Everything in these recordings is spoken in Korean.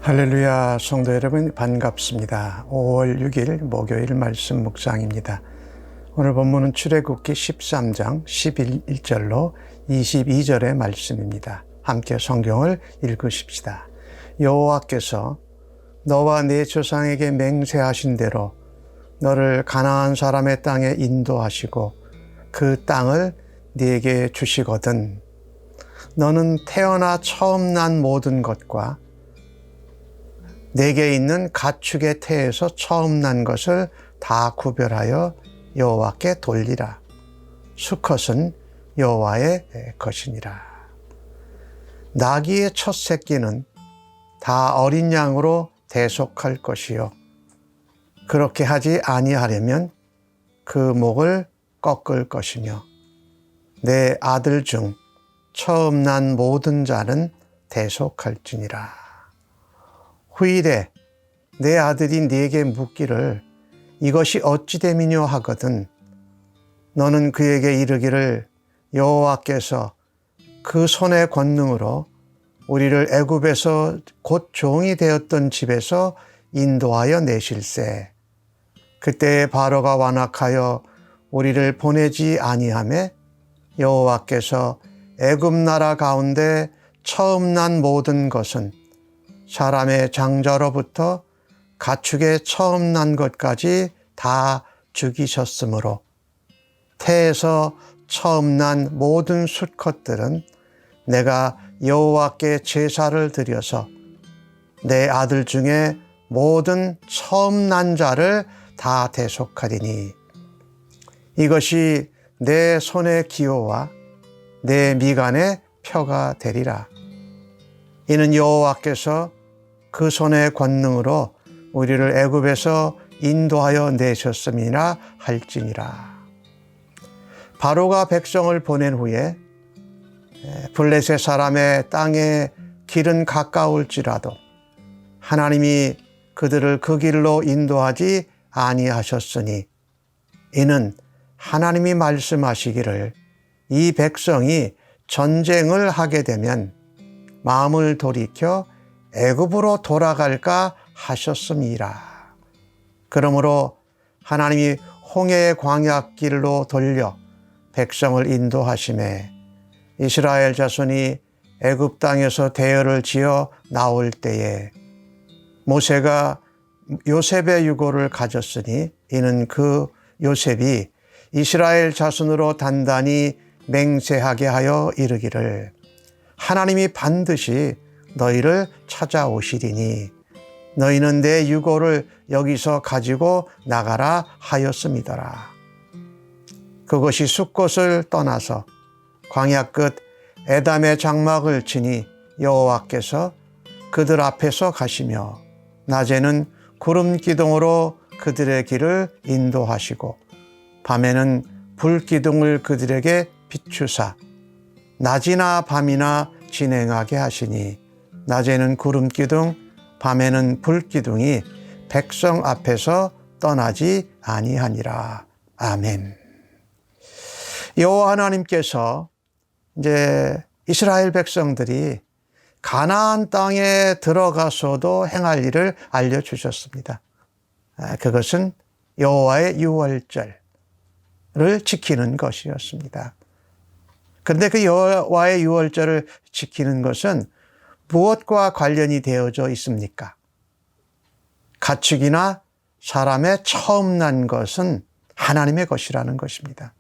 할렐루야, 성도 여러분 반갑습니다. 5월 6일 목요일 말씀 묵상입니다. 오늘 본문은 출애굽기 13장 11절로 22절의 말씀입니다. 함께 성경을 읽으십시다. 여호와께서 너와 네 조상에게 맹세하신 대로 너를 가나안 사람의 땅에 인도하시고 그 땅을 네게 주시거든 너는 태어나 처음 난 모든 것과 내게 있는 가축의 태에서 처음 난 것을 다 구별하여 여호와께 돌리라. 수컷은 여호와의 것이니라. 나귀의 첫 새끼는 다 어린 양으로 대속할 것이요 그렇게 하지 아니하려면 그 목을 꺾을 것이며 내 아들 중 처음 난 모든 자는 대속할지니라. 후일에 내 아들이 네게 묻기를 이것이 어찌 됨이뇨 하거든 너는 그에게 이르기를 여호와께서 그 손의 권능으로 우리를 애굽에서 곧 종이 되었던 집에서 인도하여 내실세 그때에 바로가 완악하여 우리를 보내지 아니하매 여호와께서 애굽 나라 가운데 처음 난 모든 것은 사람의 장자로부터 가축의 처음 난 것까지 다 죽이셨으므로 태에서 처음 난 모든 수컷들은 내가 여호와께 제사를 드려서 내 아들 중에 모든 처음 난 자를 다 대속하리니 이것이 내 손의 기호와 내 미간의 표가 되리라. 이는 여호와께서 그 손의 권능으로 우리를 애굽에서 인도하여 내셨음이라 할지니라. 바로가 백성을 보낸 후에 블레셋 사람의 땅에 길은 가까울지라도 하나님이 그들을 그 길로 인도하지 아니하셨으니 이는 하나님이 말씀하시기를 이 백성이 전쟁을 하게 되면 마음을 돌이켜 애굽으로 돌아갈까 하셨음이라. 그러므로 하나님이 홍해의 광야길로 돌려 백성을 인도하심에 이스라엘 자손이 애굽 땅에서 대열을 지어 나올 때에 모세가 요셉의 유고를 가졌으니 이는 그 요셉이 이스라엘 자손으로 단단히 맹세하게 하여 이르기를 하나님이 반드시 너희를 찾아오시리니 너희는 내 유고를 여기서 가지고 나가라 하였음이더라. 그것이 숫곳을 떠나서 광야 끝 에담의 장막을 치니 여호와께서 그들 앞에서 가시며 낮에는 구름 기둥으로 그들의 길을 인도하시고 밤에는 불 기둥을 그들에게 비추사 낮이나 밤이나 진행하게 하시니 낮에는 구름 기둥 밤에는 불 기둥이 백성 앞에서 떠나지 아니하니라. 아멘. 여호와 하나님께서 이제 이스라엘 백성들이 가나안 땅에 들어가서도 행할 일을 알려주셨습니다. 그것은 여호와의 유월절을 지키는 것이었습니다. 그런데 그 여호와의 유월절을 지키는 것은 무엇과 관련이 되어져 있습니까? 가축이나 사람의 처음 난 것은 하나님의 것이라는 것입니다.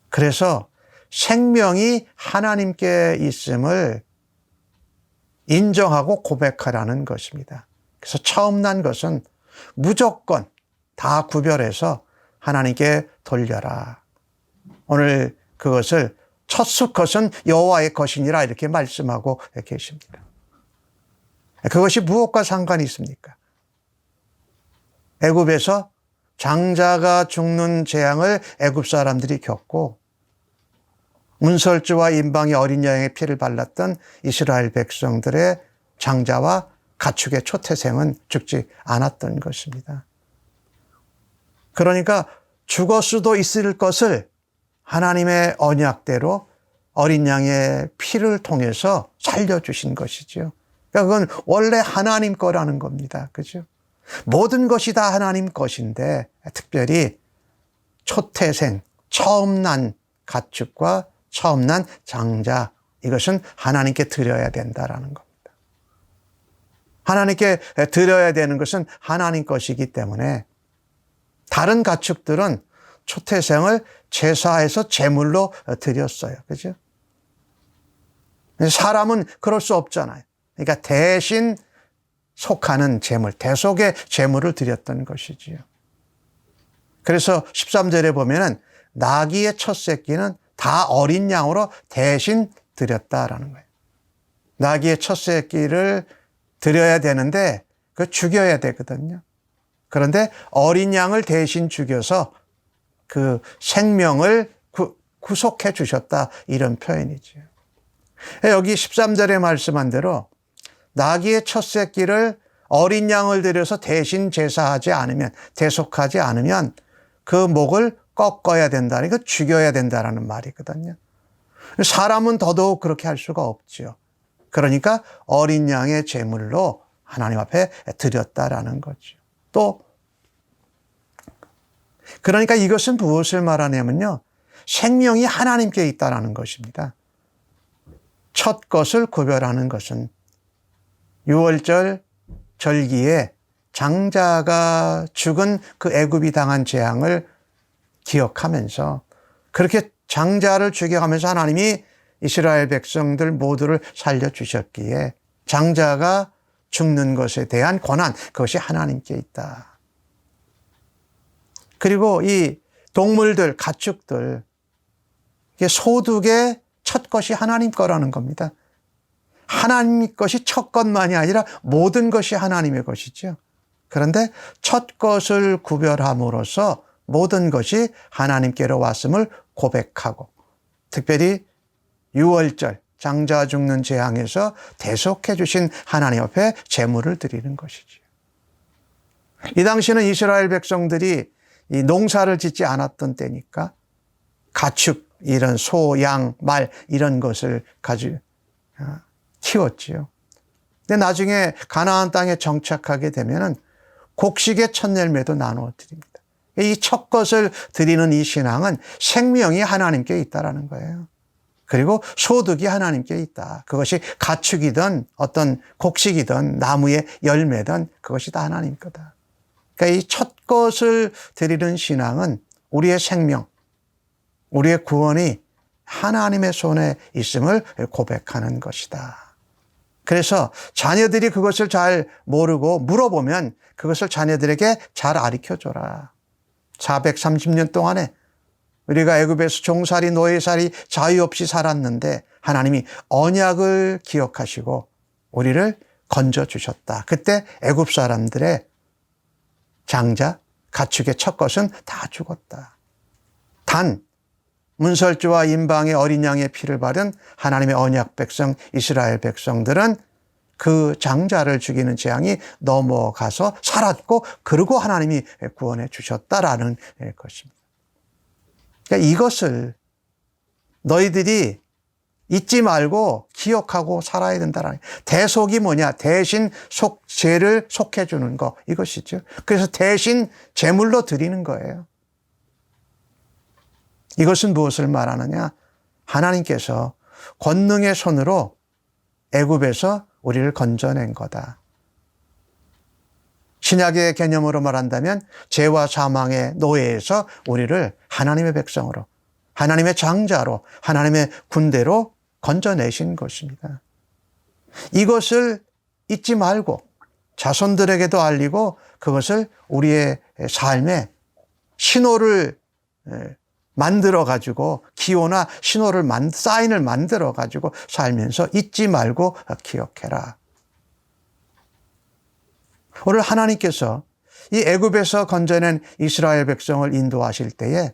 그래서 생명이 하나님께 있음을 인정하고 고백하라는 것입니다. 그래서 처음 난 것은 무조건 다 구별해서 하나님께 돌려라. 오늘 그것을 첫 수컷은 여호와의 것이니라 이렇게 말씀하고 계십니다. 그것이 무엇과 상관이 있습니까? 애굽에서 장자가 죽는 재앙을 애굽 사람들이 겪고 문설주와 임방이 어린 양의 피를 발랐던 이스라엘 백성들의 장자와 가축의 초태생은 죽지 않았던 것입니다. 그러니까 죽을 수도 있을 것을 하나님의 언약대로 어린 양의 피를 통해서 살려주신 것이죠. 그러니까 그건 원래 하나님 거라는 겁니다. 그죠? 모든 것이 다 하나님 것인데 특별히 초태생, 처음 난 가축과 처음 난 장자, 이것은 하나님께 드려야 된다라는 겁니다. 하나님께 드려야 되는 것은 하나님 것이기 때문에 다른 가축들은 초태생을 제사해서 제물로 드렸어요. 그죠? 사람은 그럴 수 없잖아요. 그러니까 대신 속하는 제물, 대속의 제물을 드렸던 것이지요. 그래서 13절에 보면은 나귀의 첫 새끼는 다 어린 양으로 대신 드렸다라는 거예요. 나귀의 첫 새끼를 드려야 되는데 그 죽여야 되거든요. 그런데 어린 양을 대신 죽여서 그 생명을 구속해 주셨다, 이런 표현이죠. 여기 13절에 말씀한 대로 나귀의 첫 새끼를 어린 양을 들여서 대신 제사하지 않으면, 대속하지 않으면 그 목을 꺾어야 된다니까, 죽여야 된다라는 말이거든요. 사람은 더더욱 그렇게 할 수가 없죠. 그러니까 어린 양의 제물로 하나님 앞에 드렸다라는 거죠. 또 그러니까 이것은 무엇을 말하냐면요, 생명이 하나님께 있다라는 것입니다. 첫 것을 구별하는 것은 유월절 절기에 장자가 죽은 그 애굽이 당한 재앙을 기억하면서, 그렇게 장자를 죽여가면서 하나님이 이스라엘 백성들 모두를 살려주셨기에 장자가 죽는 것에 대한 권한, 그것이 하나님께 있다. 그리고 이 동물들, 가축들, 소득의 첫 것이 하나님 거라는 겁니다. 하나님 것이 첫 것만이 아니라 모든 것이 하나님의 것이죠. 그런데 첫 것을 구별함으로써 모든 것이 하나님께로 왔음을 고백하고, 특별히 유월절 장자 죽는 재앙에서 대속해 주신 하나님 앞에 제물을 드리는 것이죠. 이 당시는 이스라엘 백성들이 이 농사를 짓지 않았던 때니까 가축, 이런 소, 양, 말, 이런 것을 가지고 키웠지요. 근데 나중에 가나안 땅에 정착하게 되면은 곡식의 첫 열매도 나누어 드립니다. 이 첫 것을 드리는 이 신앙은 생명이 하나님께 있다라는 거예요. 그리고 소득이 하나님께 있다. 그것이 가축이든 어떤 곡식이든 나무의 열매든 그것이 다 하나님 거다. 그러니까 이 첫 것을 드리는 신앙은 우리의 생명, 우리의 구원이 하나님의 손에 있음을 고백하는 것이다. 그래서 자녀들이 그것을 잘 모르고 물어보면 그것을 자녀들에게 잘 가르쳐줘라. 430년 동안에 우리가 애굽에서 종살이, 노예살이 자유 없이 살았는데 하나님이 언약을 기억하시고 우리를 건져주셨다. 그때 애굽 사람들의 장자, 가축의 첫 것은 다 죽었다. 단 문설주와 임방의 어린 양의 피를 바른 하나님의 언약 백성 이스라엘 백성들은 그 장자를 죽이는 재앙이 넘어가서 살았고, 그리고 하나님이 구원해 주셨다라는 것입니다. 그러니까 이것을 너희들이 잊지 말고 기억하고 살아야 된다라는, 대속이 뭐냐? 대신 죄를 속해 주는 거, 이것이죠. 그래서 대신 제물로 드리는 거예요. 이것은 무엇을 말하느냐? 하나님께서 권능의 손으로 애굽에서 우리를 건져낸 거다. 신약의 개념으로 말한다면 죄와 사망의 노예에서 우리를 하나님의 백성으로, 하나님의 장자로, 하나님의 군대로 건져내신 것입니다. 이것을 잊지 말고 자손들에게도 알리고 그것을 우리의 삶에 신호를 만들어 가지고, 기호나 신호를 사인을 만들어 가지고 살면서 잊지 말고 기억해라. 오늘 하나님께서 이 애굽에서 건져낸 이스라엘 백성을 인도하실 때에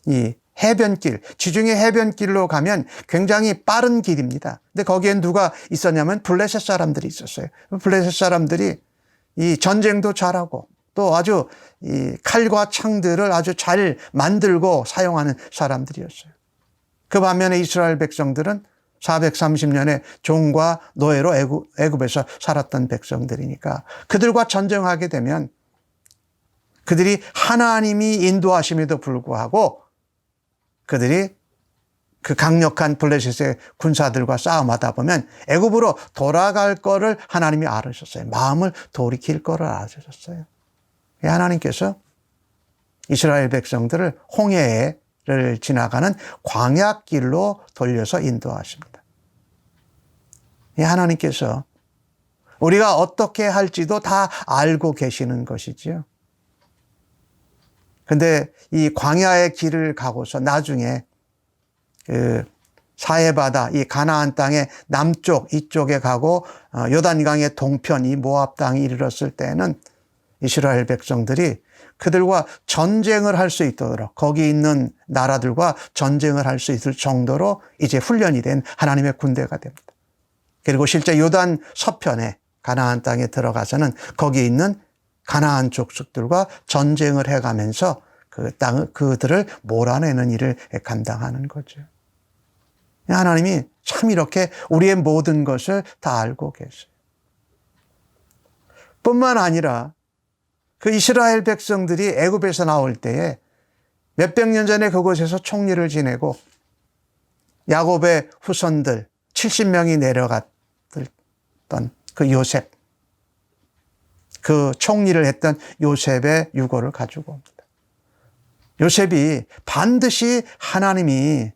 이 해변길, 지중해 해변길로 가면 굉장히 빠른 길입니다. 근데 거기엔 누가 있었냐면 블레셋 사람들이 있었어요. 블레셋 사람들이 이 전쟁도 잘하고 또 아주 이 칼과 창들을 아주 잘 만들고 사용하는 사람들이었어요. 그 반면에 이스라엘 백성들은 430년의 종과 노예로 애굽에서 살았던 백성들이니까 그들과 전쟁하게 되면 그들이 하나님이 인도하심에도 불구하고 그들이 그 강력한 블레셋의 군사들과 싸움하다 보면 애굽으로 돌아갈 거를 하나님이 알으셨어요. 마음을 돌이킬 거를 알으셨어요. 하나님께서 이스라엘 백성들을 홍해를 지나가는 광야길로 돌려서 인도하십니다. 하나님께서 우리가 어떻게 할지도 다 알고 계시는 것이지요. 근데 이 광야의 길을 가고서 나중에 그 사해바다, 이 가나안 땅의 남쪽 이쪽에 가고 요단강의 동편 이 모압 땅에 이르렀을 때는 이스라엘 백성들이 그들과 전쟁을 할 수 있도록 거기 있는 나라들과 전쟁을 할 수 있을 정도로 이제 훈련이 된 하나님의 군대가 됩니다. 그리고 실제 요단 서편에 가나안 땅에 들어가서는 거기 있는 가나안 족속들과 전쟁을 해가면서 그 땅을 그들을 몰아내는 일을 감당하는 거죠. 하나님이 참 이렇게 우리의 모든 것을 다 알고 계세요. 뿐만 아니라 그 이스라엘 백성들이 애굽에서 나올 때에 몇백 년 전에 그곳에서 총리를 지내고 야곱의 후손들 70명이 내려갔던 그 요셉, 그 총리를 했던 요셉의 유고를 가지고 옵니다. 요셉이 반드시 하나님이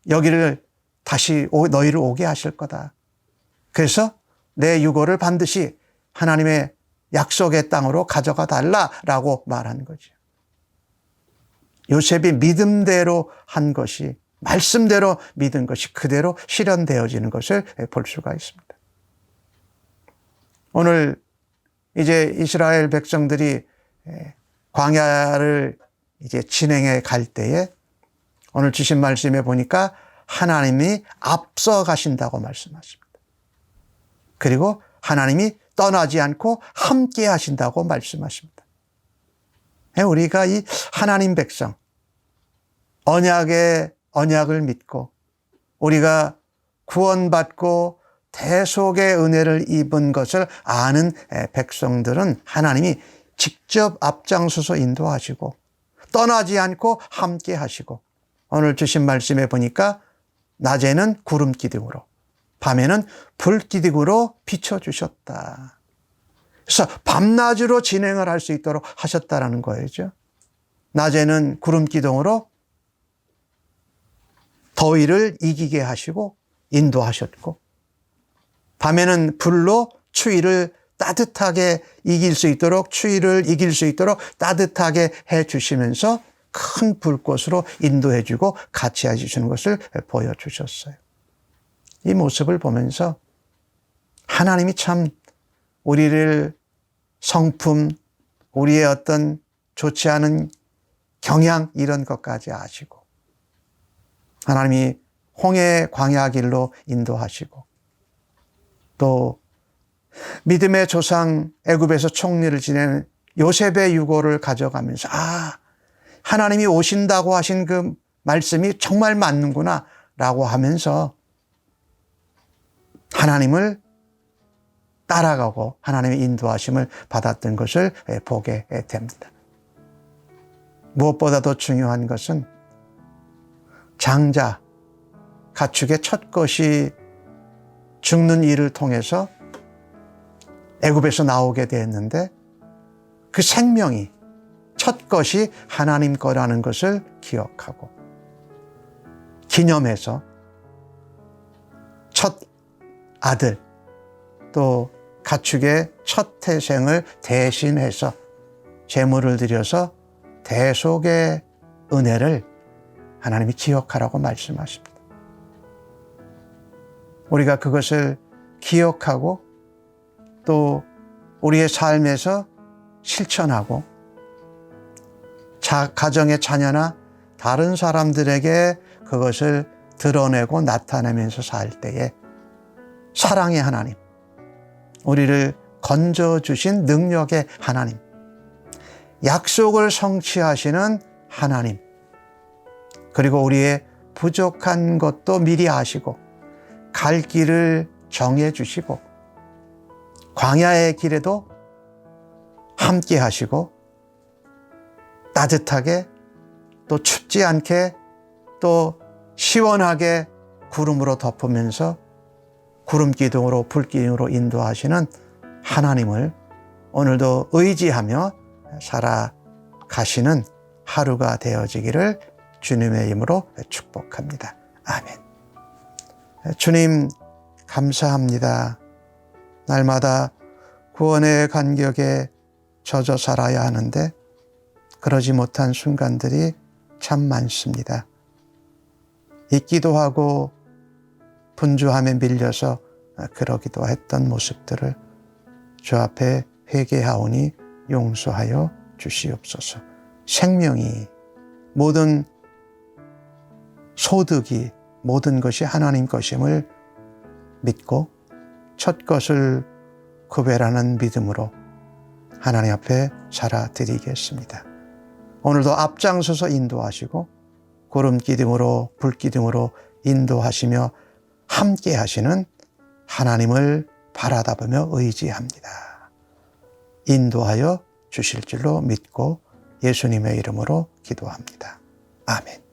여기를 다시 너희를 오게 하실 거다. 그래서 내 유고를 반드시 하나님의 약속의 땅으로 가져가 달라라고 말한 거죠. 요셉이 믿음대로 한 것이, 말씀대로 믿은 것이 그대로 실현되어지는 것을 볼 수가 있습니다. 오늘 이제 이스라엘 백성들이 광야를 이제 진행해 갈 때에 오늘 주신 말씀에 보니까 하나님이 앞서 가신다고 말씀하십니다. 그리고 하나님이 떠나지 않고 함께 하신다고 말씀하십니다. 우리가 이 하나님 백성, 언약을 믿고 우리가 구원받고 대속의 은혜를 입은 것을 아는 백성들은 하나님이 직접 앞장서서 인도하시고 떠나지 않고 함께 하시고 오늘 주신 말씀에 보니까 낮에는 구름 기둥으로 밤에는 불 기둥으로 비춰주셨다. 그래서 밤낮으로 진행을 할 수 있도록 하셨다라는 거죠. 낮에는 구름 기둥으로 더위를 이기게 하시고 인도하셨고 밤에는 불로 추위를 따뜻하게 이길 수 있도록 추위를 이길 수 있도록 따뜻하게 해 주시면서 큰 불꽃으로 인도해 주고 같이 해주시는 것을 보여주셨어요. 이 모습을 보면서 하나님이 참 우리를 성품, 우리의 어떤 좋지 않은 경향 이런 것까지 아시고 하나님이 홍해 광야 길로 인도하시고 또 믿음의 조상 애굽에서 총리를 지내는 요셉의 유고를 가져가면서 하나님이 오신다고 하신 그 말씀이 정말 맞는구나 라고 하면서 하나님을 따라가고 하나님의 인도하심을 받았던 것을 보게 됩니다. 무엇보다도 중요한 것은 장자, 가축의 첫 것이 죽는 일을 통해서 애굽에서 나오게 되었는데 그 생명이 첫 것이 하나님 거라는 것을 기억하고 기념해서 첫 아들 또 가축의 첫 태생을 대신해서 제물을 드려서 대속의 은혜를 하나님이 기억하라고 말씀하십니다. 우리가 그것을 기억하고 또 우리의 삶에서 실천하고 가정의 자녀나 다른 사람들에게 그것을 드러내고 나타내면서 살 때에 사랑의 하나님, 우리를 건져주신 능력의 하나님, 약속을 성취하시는 하나님, 그리고 우리의 부족한 것도 미리 아시고 갈 길을 정해 주시고 광야의 길에도 함께 하시고 따뜻하게 또 춥지 않게 또 시원하게 구름으로 덮으면서 구름 기둥으로 불 기둥으로 인도하시는 하나님을 오늘도 의지하며 살아가시는 하루가 되어지기를 주님의 이름으로 축복합니다. 아멘. 주님 감사합니다. 날마다 구원의 간격에 젖어 살아야 하는데 그러지 못한 순간들이 참 많습니다. 잊기도 하고 분주함에 밀려서 그러기도 했던 모습들을 주 앞에 회개하오니 용서하여 주시옵소서. 생명이 모든 소득이 모든 것이 하나님 것임을 믿고 첫 것을 구별하는 믿음으로 하나님 앞에 살아드리겠습니다. 오늘도 앞장서서 인도하시고 구름 기둥으로 불 기둥으로 인도하시며 함께 하시는 하나님을 바라다보며 의지합니다. 인도하여 주실 줄로 믿고 예수님의 이름으로 기도합니다. 아멘.